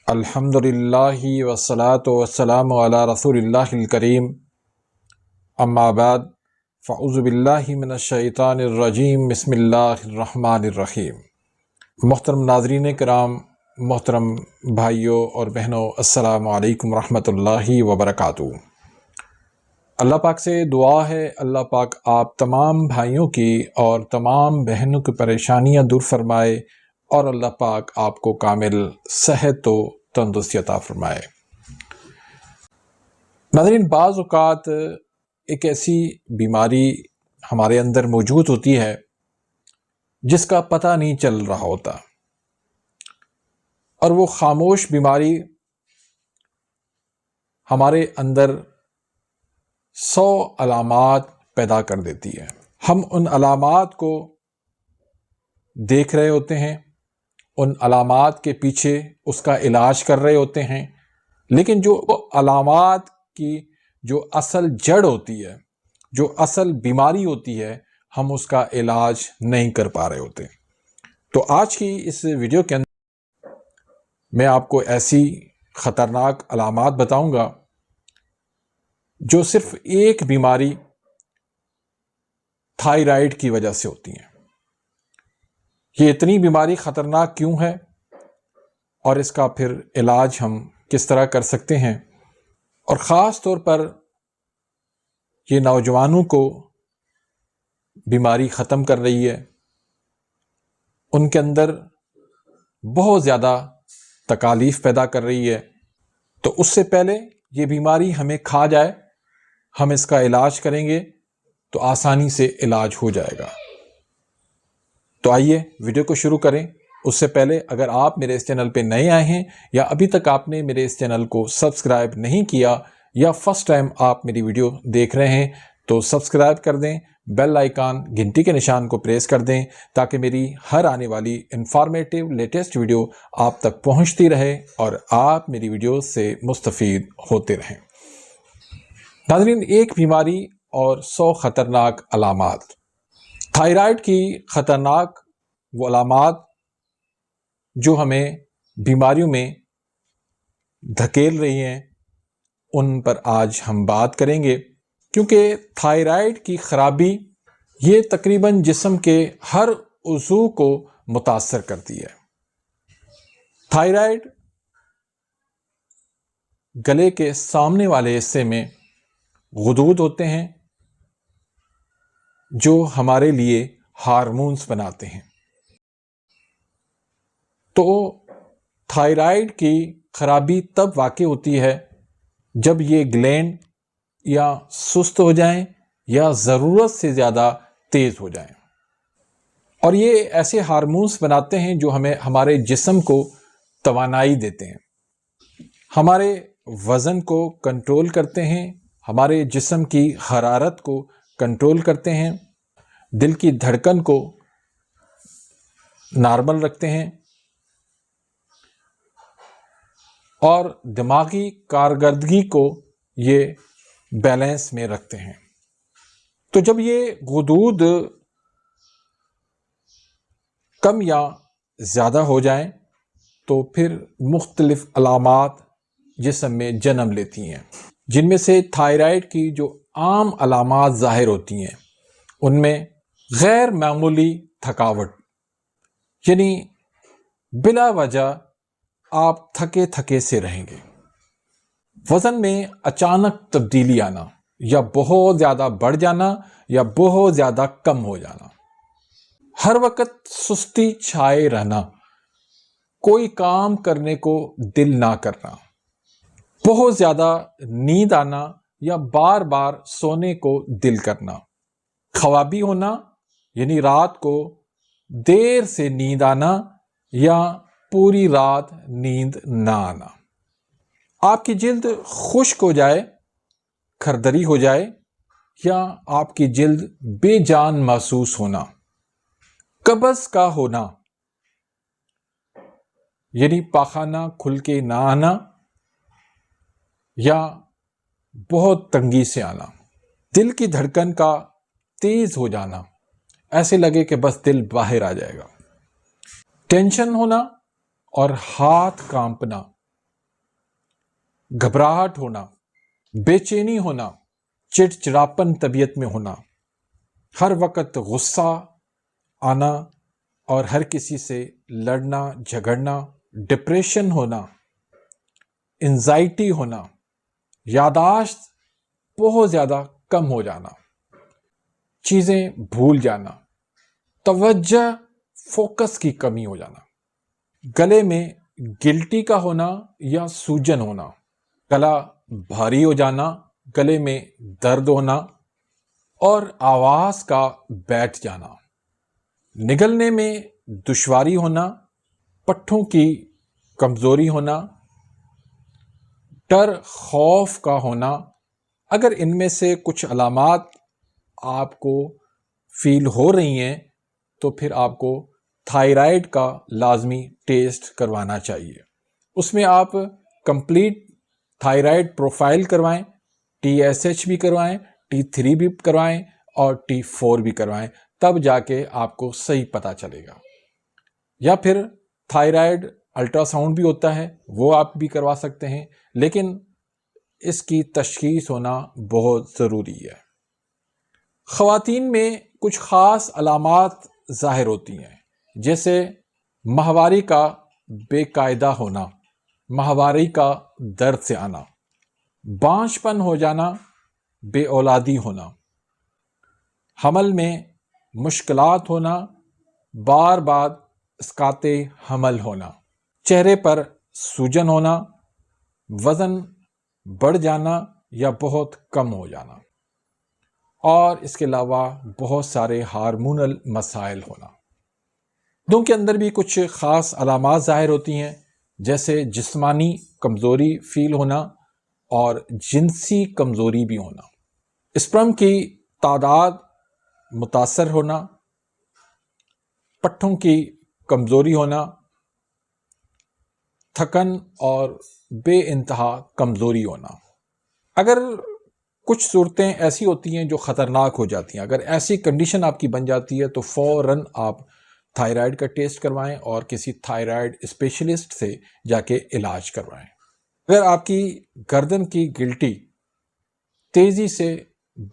الحمدللہ والصلاة والسلام علی رسول اللہ الکریم، اما بعد فاعوذ باللہ من الشیطان الرجیم، بسم اللہ الرحمن الرحیم۔ محترم ناظرین کرام، محترم بھائیوں اور بہنوں، السلام علیکم ورحمۃ اللہ وبرکاتہ۔ اللہ پاک سے دعا ہے اللہ پاک آپ تمام بھائیوں کی اور تمام بہنوں کی پریشانیاں دور فرمائے اور اللہ پاک آپ کو کامل صحت و تندرستی عطا فرمائے۔ ناظرین، بعض اوقات ایک ایسی بیماری ہمارے اندر موجود ہوتی ہے جس کا پتہ نہیں چل رہا ہوتا، اور وہ خاموش بیماری ہمارے اندر 100 علامات پیدا کر دیتی ہے۔ ہم ان علامات کو دیکھ رہے ہوتے ہیں، ان علامات کے پیچھے اس کا علاج کر رہے ہوتے ہیں، لیکن جو علامات کی جو اصل جڑ ہوتی ہے، جو اصل بیماری ہوتی ہے، ہم اس کا علاج نہیں کر پا رہے ہوتے۔ تو آج کی اس ویڈیو کے اندر میں آپ کو ایسی خطرناک علامات بتاؤں گا جو صرف ایک بیماری تھائرائیڈ کی وجہ سے ہوتی ہیں۔ یہ اتنی بیماری خطرناک کیوں ہے اور اس کا پھر علاج ہم کس طرح کر سکتے ہیں، اور خاص طور پر یہ نوجوانوں کو بیماری ختم کر رہی ہے، ان کے اندر بہت زیادہ تکالیف پیدا کر رہی ہے۔ تو اس سے پہلے یہ بیماری ہمیں کھا جائے، ہم اس کا علاج کریں گے تو آسانی سے علاج ہو جائے گا۔ تو آئیے ویڈیو کو شروع کریں۔ اس سے پہلے اگر آپ میرے اس چینل پہ نئے آئے ہیں یا ابھی تک آپ نے میرے اس چینل کو سبسکرائب نہیں کیا یا فرسٹ ٹائم آپ میری ویڈیو دیکھ رہے ہیں تو سبسکرائب کر دیں، بیل آئیکن گھنٹی کے نشان کو پریس کر دیں تاکہ میری ہر آنے والی انفارمیٹیو لیٹسٹ ویڈیو آپ تک پہنچتی رہے اور آپ میری ویڈیو سے مستفید ہوتے رہیں۔ ناظرین، ایک بیماری اور 100 خطرناک علامات۔ تھائرائیڈ کی خطرناک وہ علامات جو ہمیں بیماریوں میں دھکیل رہی ہیں، ان پر آج ہم بات کریں گے، کیونکہ تھائرائیڈ کی خرابی یہ تقریباً جسم کے ہر عضو کو متاثر کرتی ہے۔ تھائرائیڈ گلے کے سامنے والے حصے میں غدود ہوتے ہیں جو ہمارے لیے ہارمونز بناتے ہیں۔ تو تھائرائیڈ کی خرابی تب واقع ہوتی ہے جب یہ گلینڈ یا سست ہو جائیں یا ضرورت سے زیادہ تیز ہو جائیں، اور یہ ایسے ہارمونز بناتے ہیں جو ہمیں ہمارے جسم کو توانائی دیتے ہیں، ہمارے وزن کو کنٹرول کرتے ہیں، ہمارے جسم کی حرارت کو کنٹرول کرتے ہیں، دل کی دھڑکن کو نارمل رکھتے ہیں اور دماغی کارکردگی کو یہ بیلنس میں رکھتے ہیں۔ تو جب یہ غدود کم یا زیادہ ہو جائیں تو پھر مختلف علامات جسم میں جنم لیتی ہیں، جن میں سے تھائرائیڈ کی جو عام علامات ظاہر ہوتی ہیں ان میں غیر معمولی تھکاوٹ، یعنی بلا وجہ آپ تھکے تھکے سے رہیں گے، وزن میں اچانک تبدیلی آنا، یا بہت زیادہ بڑھ جانا یا بہت زیادہ کم ہو جانا، ہر وقت سستی چھائے رہنا، کوئی کام کرنے کو دل نہ کرنا، بہت زیادہ نیند آنا یا بار بار سونے کو دل کرنا، خوابی ہونا یعنی رات کو دیر سے نیند آنا یا پوری رات نیند نہ آنا، آپ کی جلد خشک ہو جائے، کھردری ہو جائے یا آپ کی جلد بے جان محسوس ہونا، قبض کا ہونا یعنی پاخانہ کھل کے نہ آنا یا بہت تنگی سے آنا، دل کی دھڑکن کا تیز ہو جانا، ایسے لگے کہ بس دل باہر آ جائے گا، ٹینشن ہونا اور ہاتھ کانپنا، گھبراہٹ ہونا، بے چینی ہونا، چڑچڑاپن طبیعت میں ہونا، ہر وقت غصہ آنا اور ہر کسی سے لڑنا جھگڑنا، ڈپریشن ہونا، انزائٹی ہونا، یاداشت بہت زیادہ کم ہو جانا، چیزیں بھول جانا، توجہ فوکس کی کمی ہو جانا، گلے میں گلٹی کا ہونا یا سوجن ہونا، گلا بھاری ہو جانا، گلے میں درد ہونا اور آواز کا بیٹھ جانا، نگلنے میں دشواری ہونا، پٹھوں کی کمزوری ہونا، ڈر خوف کا ہونا۔ اگر ان میں سے کچھ علامات آپ کو فیل ہو رہی ہیں تو پھر آپ کو تھائرائیڈ کا لازمی ٹیسٹ کروانا چاہیے۔ اس میں آپ کمپلیٹ تھائرائیڈ پروفائل کروائیں، TSH بھی کروائیں، T3 بھی کروائیں اور T4 بھی کروائیں، تب جا کے آپ کو صحیح پتہ چلے گا۔ یا پھر تھائرائیڈ الٹرا ساؤنڈ بھی ہوتا ہے، وہ آپ بھی کروا سکتے ہیں، لیکن اس کی تشخیص ہونا بہت ضروری ہے۔ خواتین میں کچھ خاص علامات ظاہر ہوتی ہیں، جیسے ماہواری کا بے قاعدہ ہونا، ماہواری کا درد سے آنا، بانجھ پن ہو جانا، بے اولادی ہونا، حمل میں مشکلات ہونا، بار بار اسقاط حمل ہونا، چہرے پر سوجن ہونا، وزن بڑھ جانا یا بہت کم ہو جانا، اور اس کے علاوہ بہت سارے ہارمونل مسائل ہونا۔ دونوں کے اندر بھی کچھ خاص علامات ظاہر ہوتی ہیں، جیسے جسمانی کمزوری فیل ہونا اور جنسی کمزوری بھی ہونا، اسپرم کی تعداد متاثر ہونا، پٹھوں کی کمزوری ہونا، تھکن اور بے انتہا کمزوری ہونا۔ اگر کچھ صورتیں ایسی ہوتی ہیں جو خطرناک ہو جاتی ہیں، اگر ایسی کنڈیشن آپ کی بن جاتی ہے تو فوراً آپ تھائرائیڈ کا ٹیسٹ کروائیں اور کسی تھائرائیڈ اسپیشلسٹ سے جا کے علاج کروائیں۔ اگر آپ کی گردن کی گلٹی تیزی سے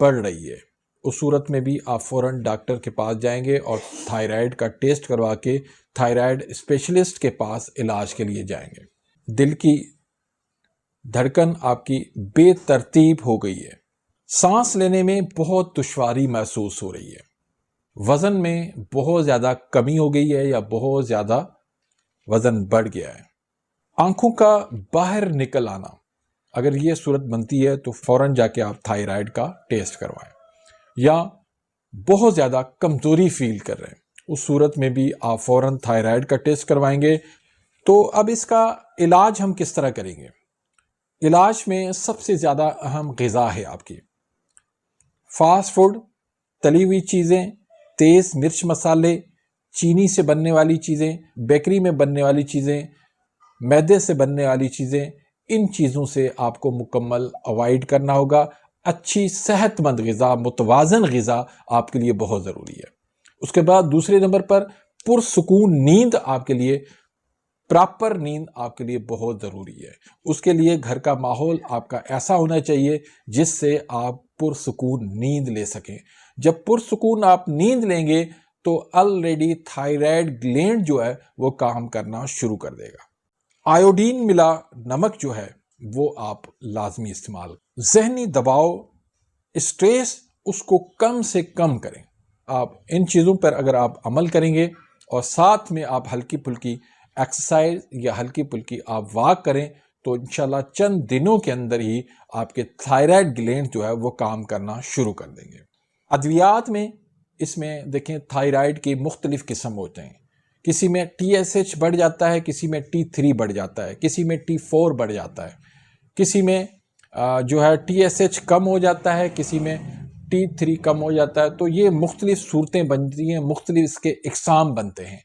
بڑھ رہی ہے، اس صورت میں بھی آپ فوراً ڈاکٹر کے پاس جائیں گے اور تھائرائیڈ کا ٹیسٹ کروا کے تھائرائیڈ اسپیشلسٹ کے پاس علاج کے لیے جائیں گے۔ دل کی دھڑکن آپ کی بے ترتیب ہو گئی ہے، سانس لینے میں بہت دشواری محسوس ہو رہی ہے، وزن میں بہت زیادہ کمی ہو گئی ہے یا بہت زیادہ وزن بڑھ گیا ہے، آنکھوں کا باہر نکل آنا، اگر یہ صورت بنتی ہے تو فوراً جا کے آپ تھائرائیڈ کا ٹیسٹ کروائیں۔ یا بہت زیادہ کمزوری فیل کر رہے ہیں، اس صورت میں بھی آپ فوراً تھائرائیڈ کا ٹیسٹ کروائیں گے۔ تو اب اس کا علاج ہم کس طرح کریں گے؟ علاج میں سب سے زیادہ اہم غذا ہے آپ کی فاسٹ فوڈ، تلی ہوئی چیزیں، تیز مرچ مسالے، چینی سے بننے والی چیزیں، بیکری میں بننے والی چیزیں، میدے سے بننے والی چیزیں، ان چیزوں سے آپ کو مکمل اوائڈ کرنا ہوگا۔ اچھی صحت مند غذا، متوازن غذا آپ کے لیے بہت ضروری ہے۔ اس کے بعد دوسرے نمبر پر پرسکون نیند آپ کے لیے، پراپر نیند آپ کے لیے بہت ضروری ہے۔ اس کے لیے گھر کا ماحول آپ کا ایسا ہونا چاہیے جس سے آپ پرسکون نیند لے سکیں۔ جب پرسکون آپ نیند لیں گے تو آلریڈی تھائرائیڈ گلینڈ جو ہے وہ کام کرنا شروع کر دے گا۔ آیوڈین ملا نمک جو ہے وہ آپ لازمی استعمال، ذہنی دباؤ، اسٹریس، اس کو کم سے کم کریں۔ آپ ان چیزوں پر اگر آپ عمل کریں گے اور ساتھ میں آپ ہلکی پھلکی ایکسرسائز یا ہلکی پھلکی آپ واک کریں تو انشاءاللہ چند دنوں کے اندر ہی آپ کے تھائرائیڈ گلینڈ جو ہے وہ کام کرنا شروع کر دیں گے۔ ادویات میں اس میں دیکھیں تھائرائیڈ کی مختلف قسم ہوتے ہیں، کسی میں TSH بڑھ جاتا ہے، کسی میں T3 بڑھ جاتا ہے، کسی میں T4 بڑھ جاتا ہے، کسی میں جو ہے TSH کم ہو جاتا ہے، کسی میں T3 کم ہو جاتا ہے۔ تو یہ مختلف صورتیں بنتی ہیں، مختلف اس کے اقسام بنتے ہیں۔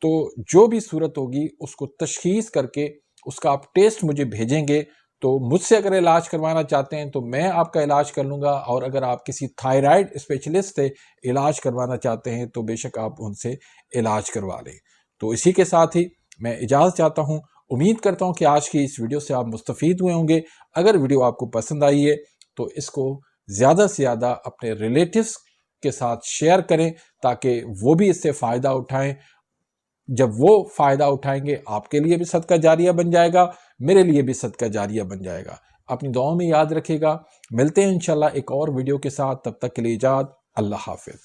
تو جو بھی صورت ہوگی اس کو تشخیص کر کے اس کا آپ ٹیسٹ مجھے بھیجیں گے تو مجھ سے اگر علاج کروانا چاہتے ہیں تو میں آپ کا علاج کر لوں گا، اور اگر آپ کسی تھائرائیڈ اسپیشلسٹ سے علاج کروانا چاہتے ہیں تو بے شک آپ ان سے علاج کروا لیں۔ تو اسی کے ساتھ ہی میں اجازت چاہتا ہوں، امید کرتا ہوں کہ آج کی اس ویڈیو سے آپ مستفید ہوئے ہوں گے۔ اگر ویڈیو آپ کو پسند آئی ہے تو اس کو زیادہ سے زیادہ اپنے ریلیٹیوز کے ساتھ شیئر کریں تاکہ وہ بھی اس سے فائدہ اٹھائیں۔ جب وہ فائدہ اٹھائیں گے آپ کے لیے بھی صدقہ جاریہ بن جائے گا، میرے لیے بھی صدقہ جاریہ بن جائے گا۔ اپنی دعاؤں میں یاد رکھے گا۔ ملتے ہیں انشاءاللہ ایک اور ویڈیو کے ساتھ، تب تک کے لیے اجازت، اللہ حافظ۔